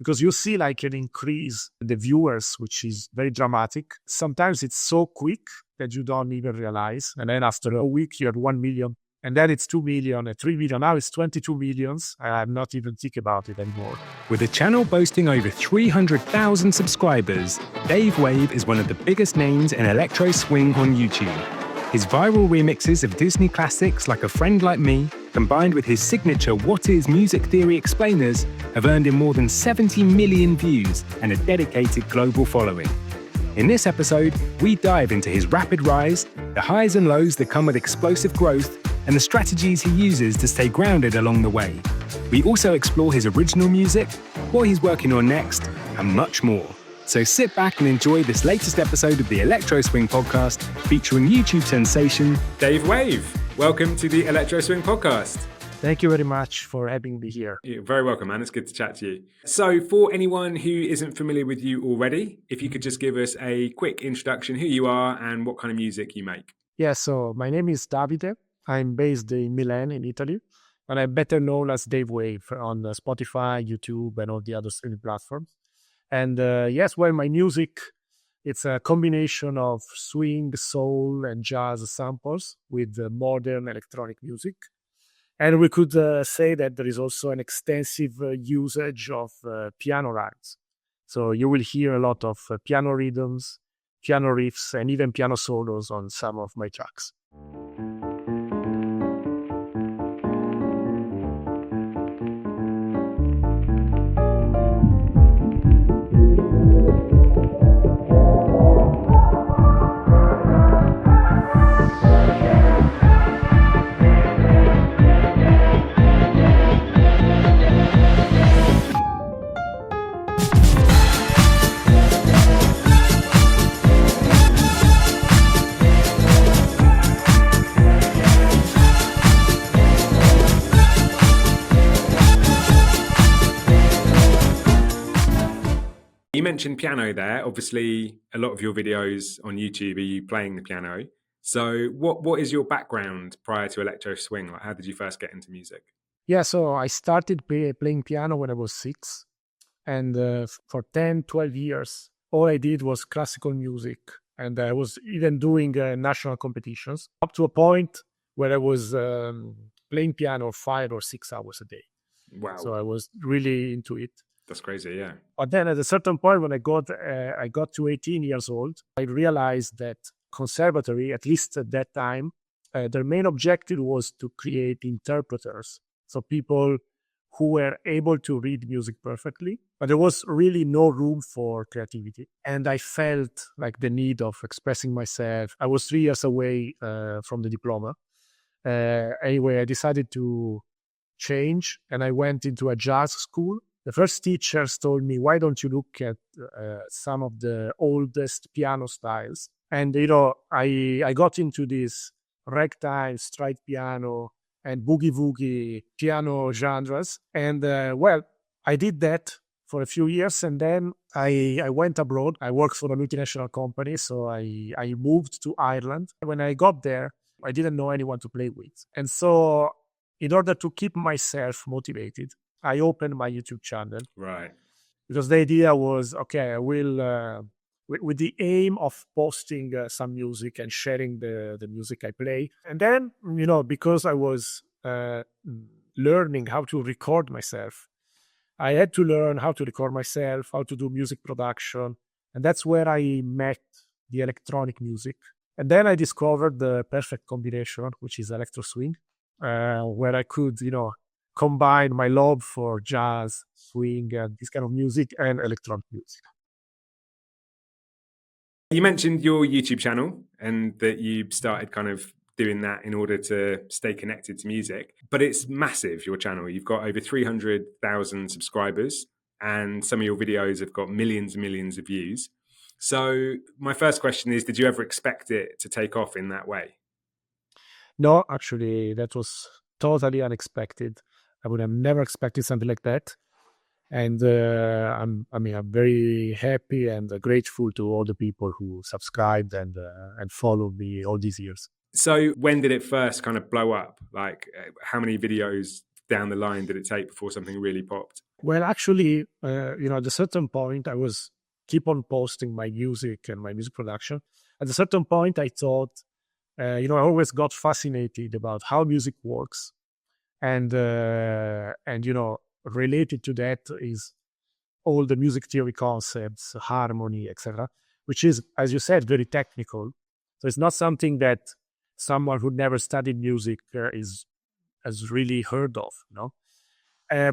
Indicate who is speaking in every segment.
Speaker 1: because you see like an increase in the viewers, which is very dramatic. Sometimes it's so quick that you don't even realize. And then after a week, you have 1 million. And then it's 2 million and 3 million. Now it's 22 millions. I'm not even thinking about it anymore.
Speaker 2: With a channel boasting over 300,000 subscribers, Dave Wave is one of the biggest names in electro swing on YouTube. His viral remixes of Disney classics like A Friend Like Me, combined with his signature What Is Music Theory explainers, have earned him more than 70 million views and a dedicated global following. In this episode, we dive into his rapid rise, the highs and lows that come with explosive growth, and the strategies he uses to stay grounded along the way. We also explore his original music, what he's working on next, and much more. So sit back and enjoy this latest episode of the Electro Swing Podcast, featuring YouTube sensation Dave Wave. Welcome to the Electro Swing Podcast.
Speaker 1: Thank you very much for having me here.
Speaker 2: You're very welcome, man. It's good to chat to you. So for anyone who isn't familiar with you already, if you could just give us a quick introduction, who you are and what kind of music you make.
Speaker 1: Yeah, so my name is Davide. I'm based in Milan, in Italy, and I'm better known as Dave Wave on Spotify, YouTube, and all the other streaming platforms. And my music, it's a combination of swing, soul, and jazz samples with modern electronic music. And we could say that there is also an extensive usage of piano rhythms. So you will hear a lot of piano rhythms, piano riffs, and even piano solos on some of my tracks.
Speaker 2: You mentioned piano there. Obviously, a lot of your videos on YouTube are you playing the piano. So what is your background prior to Electro Swing? Like, how did you first get into music?
Speaker 1: Yeah, so I started playing piano when I was 6. And for 10, 12 years, all I did was classical music. And I was even doing national competitions up to a point where I was playing piano 5 or 6 hours a day.
Speaker 2: Wow.
Speaker 1: So I was really into it.
Speaker 2: That's crazy, yeah.
Speaker 1: But then at a certain point when I got to 18 years old, I realized that conservatory, at least at that time, their main objective was to create interpreters. So people who were able to read music perfectly, but there was really no room for creativity. And I felt like the need of expressing myself. I was 3 years away from the diploma. Anyway, I decided to change and I went into a jazz school. The first teachers told me, why don't you look at some of the oldest piano styles? And, I got into this ragtime, stride piano, and boogie-woogie piano genres. And, I did that for a few years. And then I went abroad. I worked for a multinational company. So I moved to Ireland. When I got there, I didn't know anyone to play with. And so in order to keep myself motivated, I opened my YouTube channel.
Speaker 2: Right.
Speaker 1: Because the idea was, okay, I will, with the aim of posting some music and sharing the music I play. And then, because I was learning how to record myself, I had to learn how to record myself, how to do music production. And that's where I met the electronic music. And then I discovered the perfect combination, which is Electro Swing, where I could, combine my love for jazz, swing, and this kind of music and electronic music.
Speaker 2: You mentioned your YouTube channel and that you started kind of doing that in order to stay connected to music, but it's massive, your channel. You've got over 300,000 subscribers and some of your videos have got millions and millions of views. So my first question is, did you ever expect it to take off in that way?
Speaker 1: No, actually, that was totally unexpected. I would have never expected something like that. And I'm very happy and grateful to all the people who subscribed and followed me all these years.
Speaker 2: So when did it first kind of blow up? Like how many videos down the line did it take before something really popped?
Speaker 1: Well, actually, at a certain point, I was keep on posting my music and my music production. At a certain point, I thought, I always got fascinated about how music works, and related to that is all the music theory concepts, harmony, etc., which is, as you said, very technical. So it's not something that someone who never studied music has really heard of,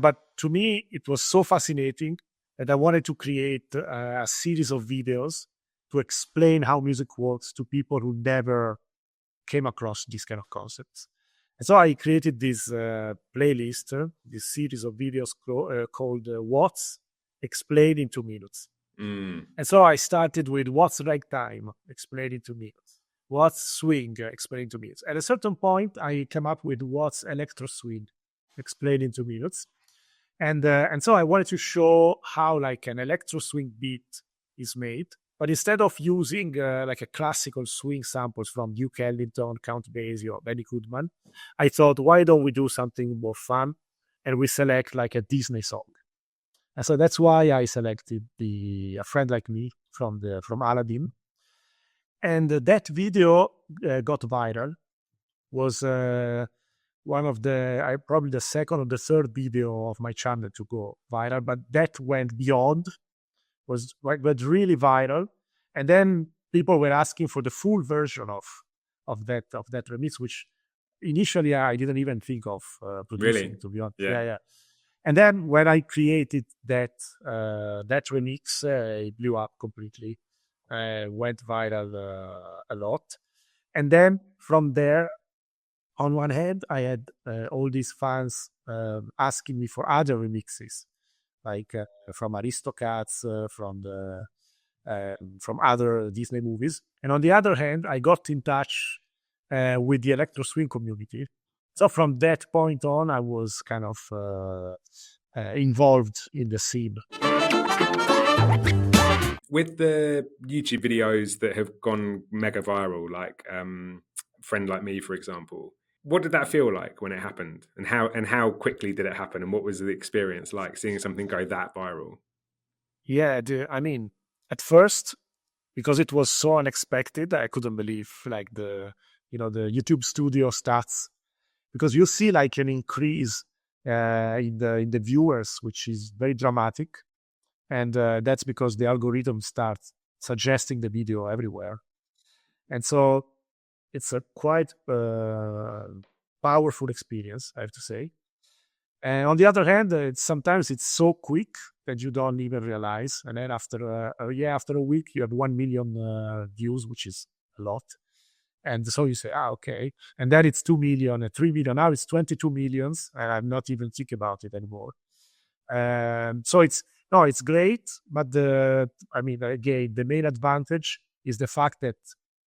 Speaker 1: But to me, it was so fascinating that I wanted to create a series of videos to explain how music works to people who never came across these kind of concepts. And so I created this playlist, this series of videos called What's Explained in 2 Minutes.
Speaker 2: Mm.
Speaker 1: And so I started with What's Ragtime, explained in 2 minutes. What's Swing, explained in 2 minutes. At a certain point, I came up with What's Electro Swing, explained in 2 minutes. And so I wanted to show how like an electro swing beat is made. But instead of using like a classical swing samples from Duke Ellington, Count Basie, or Benny Goodman, I thought, why don't we do something more fun? And we select like a Disney song. And so that's why I selected A Friend Like Me from Aladdin. And that video got viral. Was one of probably the second or the third video of my channel to go viral, but that went beyond, went really viral. And then people were asking for the full version of that remix, which initially I didn't even think of producing,
Speaker 2: Really?
Speaker 1: to be honest.
Speaker 2: Yeah.
Speaker 1: Yeah. And then when I created that remix, it blew up completely, went viral a lot. And then from there, on one hand, I had all these fans asking me for other remixes, like from Aristocats, from other Disney movies. And on the other hand, I got in touch with the Electro Swing community. So from that point on, I was kind of involved in the scene.
Speaker 2: With the YouTube videos that have gone mega viral, like Friend Like Me, for example, what did that feel like when it happened, and how quickly did it happen, and what was the experience like seeing something go that viral?
Speaker 1: Yeah, I mean, at first, because it was so unexpected, I couldn't believe like the YouTube studio stats, because you see like an increase in the viewers, which is very dramatic, and that's because the algorithm starts suggesting the video everywhere, and so it's a quite powerful experience, I have to say. And on the other hand, sometimes it's so quick that you don't even realize. And then after a week, you have 1 million views, which is a lot. And so you say, okay. And then it's 2 million, 3 million. Now it's 22 millions, and I'm not even thinking about it anymore. So it's great. But again, the main advantage is the fact that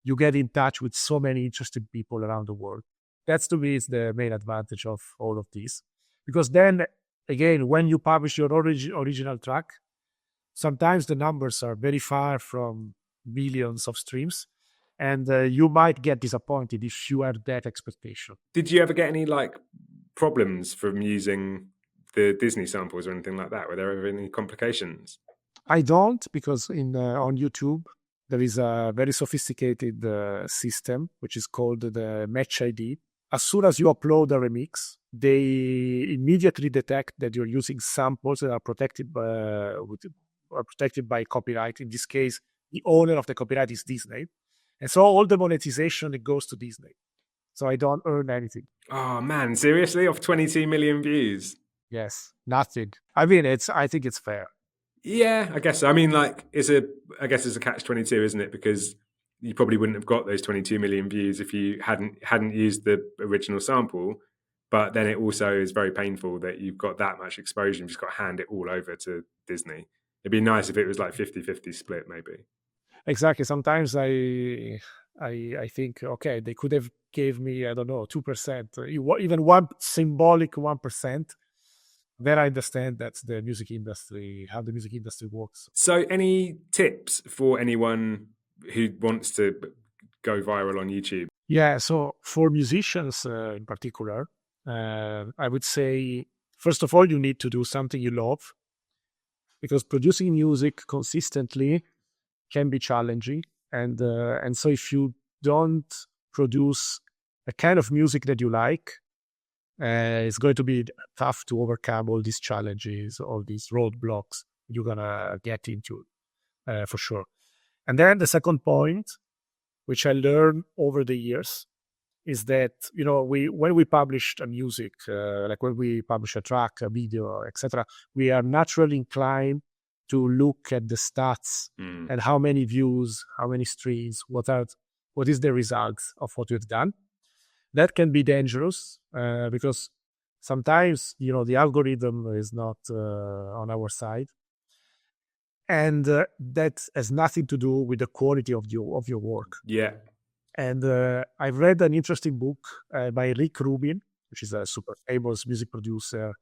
Speaker 1: you get in touch with so many interesting people around the world. That's, to me, is the main advantage of all of this. Because then, again, when you publish your original track, sometimes the numbers are very far from millions of streams, and you might get disappointed if you have that expectation.
Speaker 2: Did you ever get any like problems from using the Disney samples or anything like that? Were there ever any complications?
Speaker 1: I don't, because on YouTube, there is a very sophisticated system, which is called the Match ID. As soon as you upload a remix, they immediately detect that you're using samples that are protected by copyright. In this case, the owner of the copyright is Disney. And so all the monetization, it goes to Disney. So I don't earn anything.
Speaker 2: Oh man, seriously? Off 22 million views?
Speaker 1: Yes, nothing. I mean, I think it's fair.
Speaker 2: Yeah, I guess so. I mean, like, it's a catch-22, isn't it? Because you probably wouldn't have got those 22 million views if you hadn't used the original sample. But then it also is very painful that you've got that much exposure and just got to hand it all over to Disney. It'd be nice if it was like 50-50 split, maybe.
Speaker 1: Exactly. Sometimes I think, okay, they could have gave me, I don't know, 2%, even one symbolic 1%. Then I understand that's the music industry, how the music industry works.
Speaker 2: So any tips for anyone who wants to go viral on YouTube?
Speaker 1: Yeah, so for musicians in particular, I would say, first of all, you need to do something you love, because producing music consistently can be challenging. And so if you don't produce a kind of music that you like, it's going to be tough to overcome all these challenges, all these roadblocks you're gonna get into, for sure. And then the second point, which I learned over the years, is that when we publish a music, like when we publish a track, a video, etc., we are naturally inclined to look at the stats and how many views, how many streams, what is the result of what we've done. That can be dangerous, because sometimes the algorithm is not on our side, and that has nothing to do with the quality of your work.
Speaker 2: Yeah.
Speaker 1: And I've read an interesting book by Rick Rubin, which is a super famous music producer,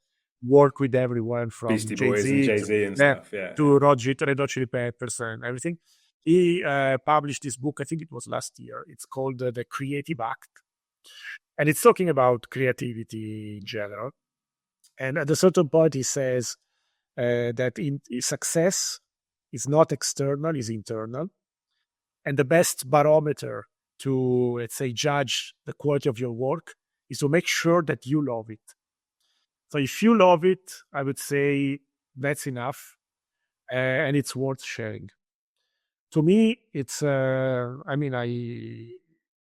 Speaker 1: worked with everyone from
Speaker 2: Beastie Boys and Jay-Z and stuff, yeah.
Speaker 1: to Red Hot Chili Peppers and everything. He published this book, I think it was last year. It's called The Creative Act. And it's talking about creativity in general. And at a certain point, he says that success is not external, is internal. And the best barometer to, let's say, judge the quality of your work is to make sure that you love it. So if you love it, I would say that's enough, and it's worth sharing. To me, it's,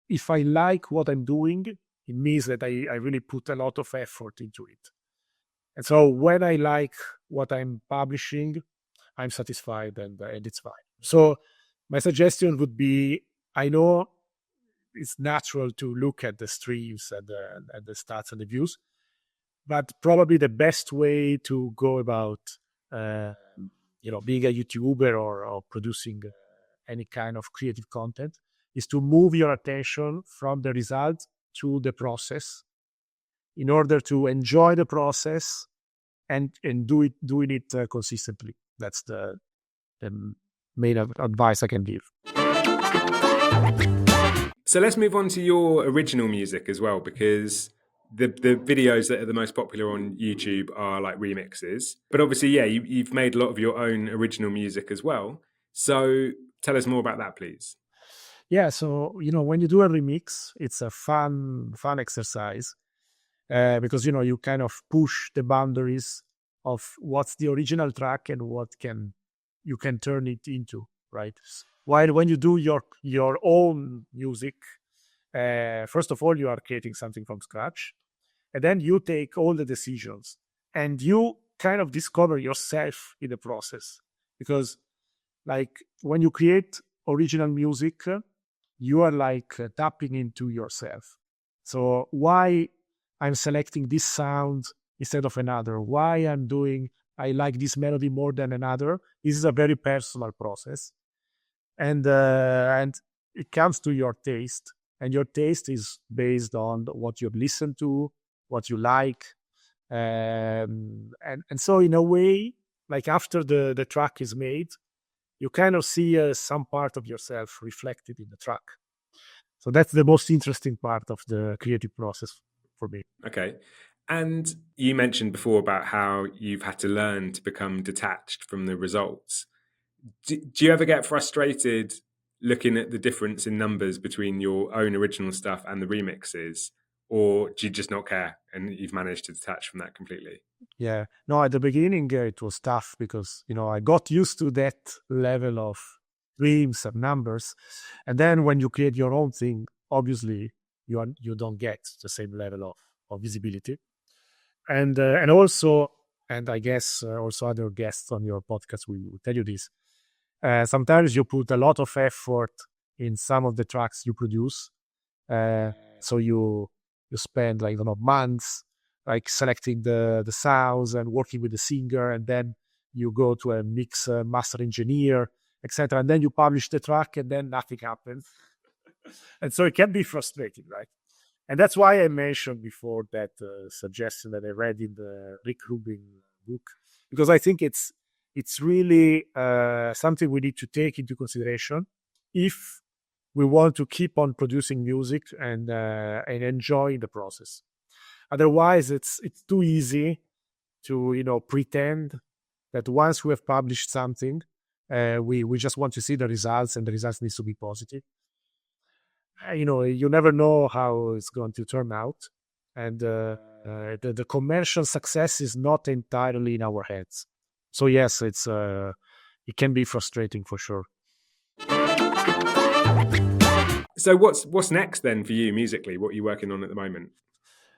Speaker 1: if I like what I'm doing, it means that I really put a lot of effort into it. And so when I like what I'm publishing, I'm satisfied and it's fine. So my suggestion would be, I know it's natural to look at the streams and the stats and the views, but probably the best way to go about, being a YouTuber or producing any kind of creative content is to move your attention from the result to the process, in order to enjoy the process and doing it consistently. That's the main advice I can give.
Speaker 2: So let's move on to your original music as well, because the videos that are the most popular on YouTube are like remixes. But obviously, yeah, you've made a lot of your own original music as well. So tell us more about that, please.
Speaker 1: Yeah, so when you do a remix, it's a fun exercise, because you kind of push the boundaries of what's the original track and what you can turn it into, right? While when you do your own music, first of all, you are creating something from scratch, and then you take all the decisions, and you kind of discover yourself in the process. Because, like, when you create original music, you are like tapping into yourself. So why I'm selecting this sound instead of another, why I like this melody more than another, this is a very personal process. And it comes to your taste, and your taste is based on what you've listened to, what you like. And so in a way, like after the track is made, you kind of see some part of yourself reflected in the track. So that's the most interesting part of the creative process for me.
Speaker 2: Okay. And you mentioned before about how you've had to learn to become detached from the results. Do you ever get frustrated looking at the difference in numbers between your own original stuff and the remixes? Or do you just not care and you've managed to detach from that completely?
Speaker 1: Yeah. No, at the beginning, it was tough because, I got used to that level of streams and numbers. And then when you create your own thing, obviously, you don't get the same level of visibility. And also, and I guess also other guests on your podcast will tell you this, sometimes you put a lot of effort in some of the tracks you produce. So you spend months selecting the sounds and working with the singer, and then you go to a mix master engineer, etc. And then you publish the track, and then nothing happens. And so it can be frustrating, right? And that's why I mentioned before that suggestion that I read in the Rick Rubin book, because I think it's really something we need to take into consideration if we want to keep on producing music and enjoy the process. Otherwise, it's too easy to pretend that once we have published something, we just want to see the results, and the results needs to be positive. You never know how it's going to turn out, and the commercial success is not entirely in our hands. So yes, it can be frustrating for sure.
Speaker 2: So what's next then for you musically? What are you working on at the moment?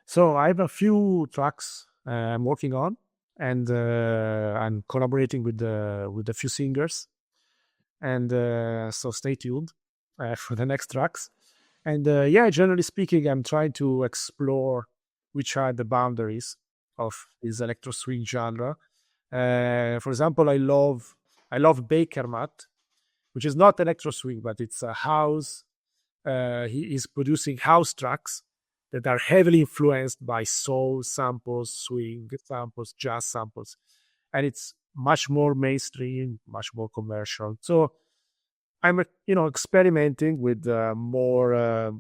Speaker 1: So I have a few tracks I'm working on, and I'm collaborating with a few singers, and so stay tuned for the next tracks. And yeah, generally speaking, I'm trying to explore which are the boundaries of this electro swing genre. For example, I love Baker Matt, which is not electro swing, but it's a house. He is producing house tracks that are heavily influenced by soul samples, swing samples, jazz samples, and it's much more mainstream, much more commercial. So I'm experimenting with more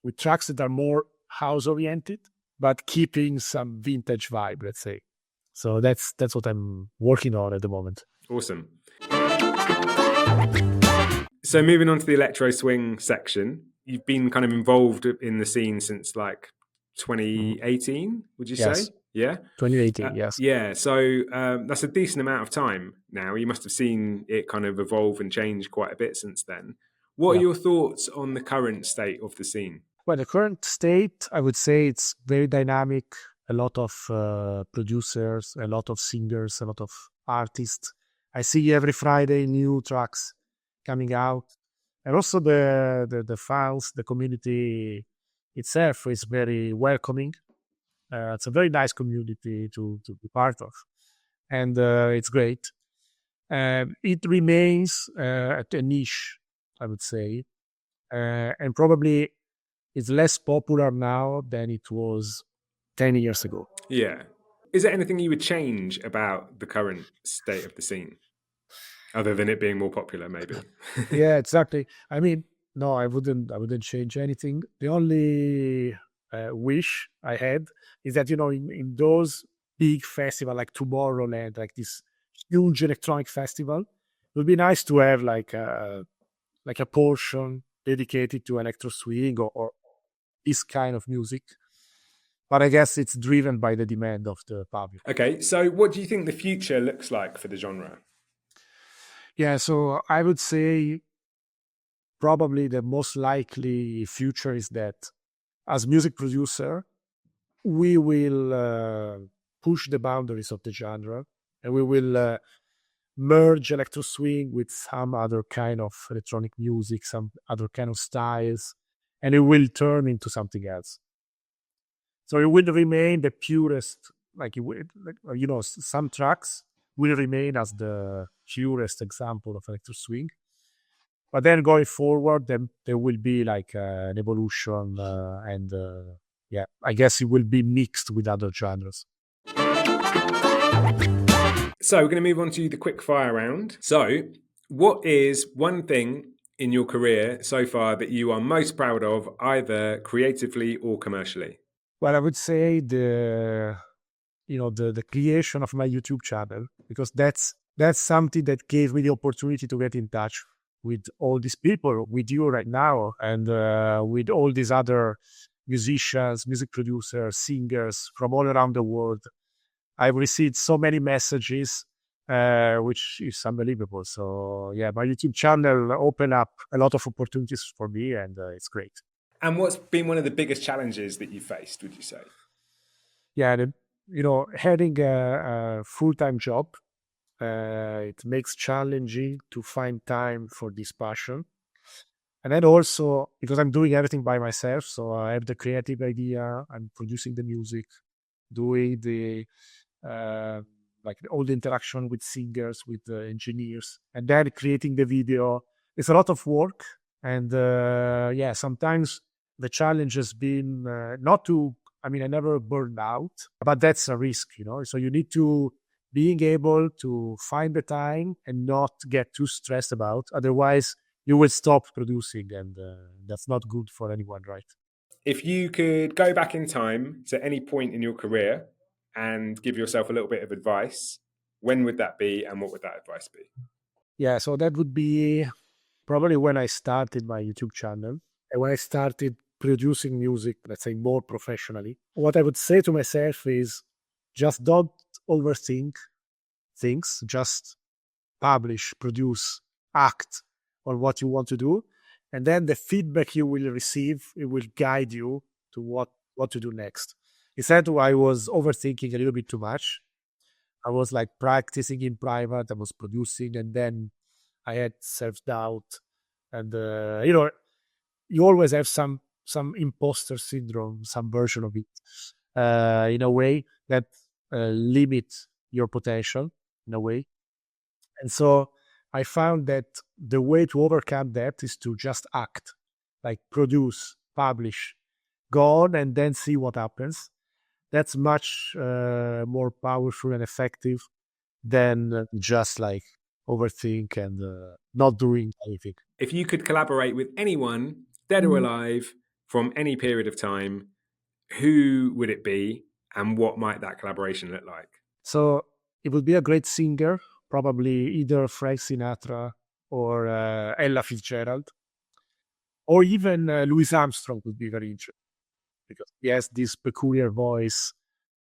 Speaker 1: with tracks that are more house oriented, but keeping some vintage vibe, let's say. So that's what I'm working on at the moment.
Speaker 2: Awesome. So moving on to the electro swing section, you've been kind of involved in the scene since like 2018, would you
Speaker 1: Yes.
Speaker 2: say? Yeah.
Speaker 1: 2018, yes.
Speaker 2: Yeah. So that's a decent amount of time now. You must have seen it kind of evolve and change quite a bit since then. What are your thoughts on the current state of the scene?
Speaker 1: Well, the current state, I would say it's very dynamic. A lot of producers, a lot of singers, a lot of artists. I see every Friday new tracks coming out. And also the fans, the community itself is very welcoming. It's a very nice community to be part of. And it's great. It remains at a niche, I would say. And probably it's less popular now than it was 10 years ago.
Speaker 2: Yeah. Is there anything you would change about the current state of the scene? Other than it being more popular, maybe.
Speaker 1: Yeah, exactly. I mean, no, I wouldn't change anything. The only wish I had is that, in those big festivals like Tomorrowland, like this huge electronic festival, it would be nice to have like a portion dedicated to electro swing or this kind of music. But I guess it's driven by the demand of the public.
Speaker 2: Okay, so what do you think the future looks like for the genre?
Speaker 1: Yeah, so I would say probably the most likely future is that as music producer, we will push the boundaries of the genre, and we will merge electro swing with some other kind of electronic music, some other kind of styles, and it will turn into something else. So it will remain the purest, some tracks will remain as the purest example of electro swing. But then going forward, then there will be like an evolution, and I guess it will be mixed with other genres.
Speaker 2: So we're going to move on to the quick fire round. So what is one thing in your career so far that you are most proud of, either creatively or commercially?
Speaker 1: Well, I would say the creation of my YouTube channel, because that's something that gave me the opportunity to get in touch with all these people, with you right now, and with all these other musicians, music producers, singers from all around the world. I've received so many messages, which is unbelievable. So yeah, my YouTube channel opened up a lot of opportunities for me, and it's great.
Speaker 2: And what's been one of the biggest challenges that you faced, would you say?
Speaker 1: Yeah, having a full-time job, it makes challenging to find time for this passion. And then also, because I'm doing everything by myself, so I have the creative idea, I'm producing the music, doing the all the interaction with singers, with the engineers, and then creating the video. It's a lot of work, and sometimes the challenge has been I never burned out, but that's a risk, So you need to being able to find the time and not get too stressed about. Otherwise, you will stop producing, and that's not good for anyone, right?
Speaker 2: If you could go back in time to any point in your career and give yourself a little bit of advice, when would that be and what would that advice be?
Speaker 1: Yeah, so that would be probably when I started my YouTube channel and when I started producing music, let's say more professionally. What I would say to myself is just don't overthink things, just publish, produce, act on what you want to do. And then the feedback you will receive, it will guide you to what to do next. Instead, I was overthinking a little bit too much. I was like practicing in private, I was producing, and then I had self-doubt. And, you always have some imposter syndrome, some version of it, in a way that limits your potential, in a way. And so I found that the way to overcome that is to just act, like produce, publish, go on, and then see what happens. That's much more powerful and effective than just like overthink and not doing anything.
Speaker 2: If you could collaborate with anyone, dead or alive, from any period of time, who would it be and what might that collaboration look like?
Speaker 1: So it would be a great singer, probably either Frank Sinatra or Ella Fitzgerald, or even Louis Armstrong would be very interesting because he has this peculiar voice.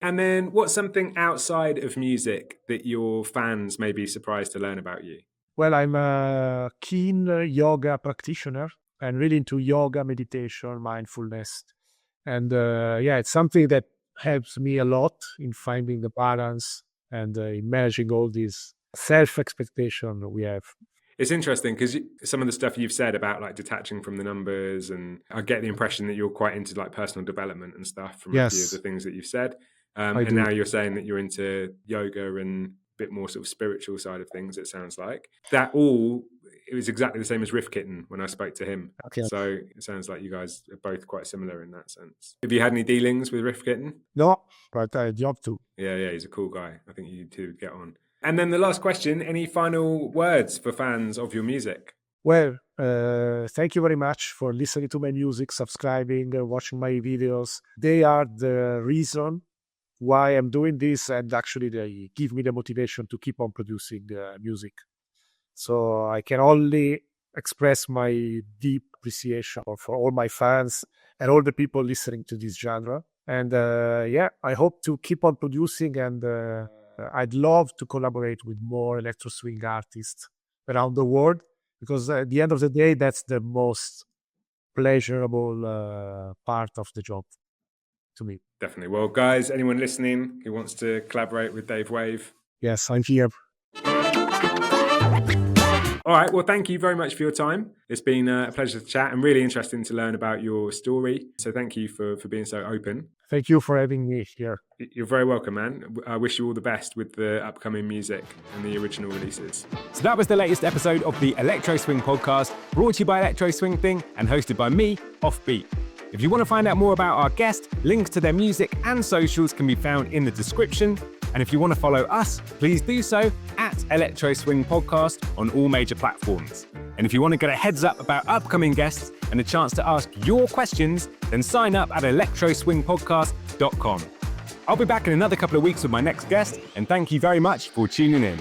Speaker 2: And then what's something outside of music that your fans may be surprised to learn about you?
Speaker 1: Well, I'm a keen yoga practitioner and really into yoga, meditation, mindfulness. And it's something that helps me a lot in finding the balance and in managing all these self-expectation we have.
Speaker 2: It's interesting because some of the stuff you've said about like detaching from the numbers, and I get the impression that you're quite into like personal development and stuff from a few of the things that you've said. And now you're saying that you're into yoga and a bit more sort of spiritual side of things, it sounds like. It was exactly the same as Riff Kitten when I spoke to him. Okay. So it sounds like you guys are both quite similar in that sense. Have you had any dealings with Riff Kitten?
Speaker 1: No, but I'd love to.
Speaker 2: Yeah, he's a cool guy. I think you two would get on. And then the last question, any final words for fans of your music?
Speaker 1: Well, thank you very much for listening to my music, subscribing, watching my videos. They are the reason why I'm doing this, and actually they give me the motivation to keep on producing music. So I can only express my deep appreciation for all my fans and all the people listening to this genre. And I hope to keep on producing, and I'd love to collaborate with more electro swing artists around the world, because at the end of the day, that's the most pleasurable part of the job to me.
Speaker 2: Definitely. Well, guys, anyone listening who wants to collaborate with Dave Wave?
Speaker 1: Yes, I'm here.
Speaker 2: All right. Well, thank you very much for your time. It's been a pleasure to chat and really interesting to learn about your story. So thank you for being so open.
Speaker 1: Thank you for having me here.
Speaker 2: You're very welcome, man. I wish you all the best with the upcoming music and the original releases. So that was the latest episode of the Electro Swing Podcast, brought to you by Electro Swing Thing and hosted by me, Offbeat. If you want to find out more about our guest, links to their music and socials can be found in the description. And if you want to follow us, please do so at Electro Swing Podcast on all major platforms. And if you want to get a heads up about upcoming guests and a chance to ask your questions, then sign up at electroswingpodcast.com. I'll be back in another couple of weeks with my next guest, and thank you very much for tuning in.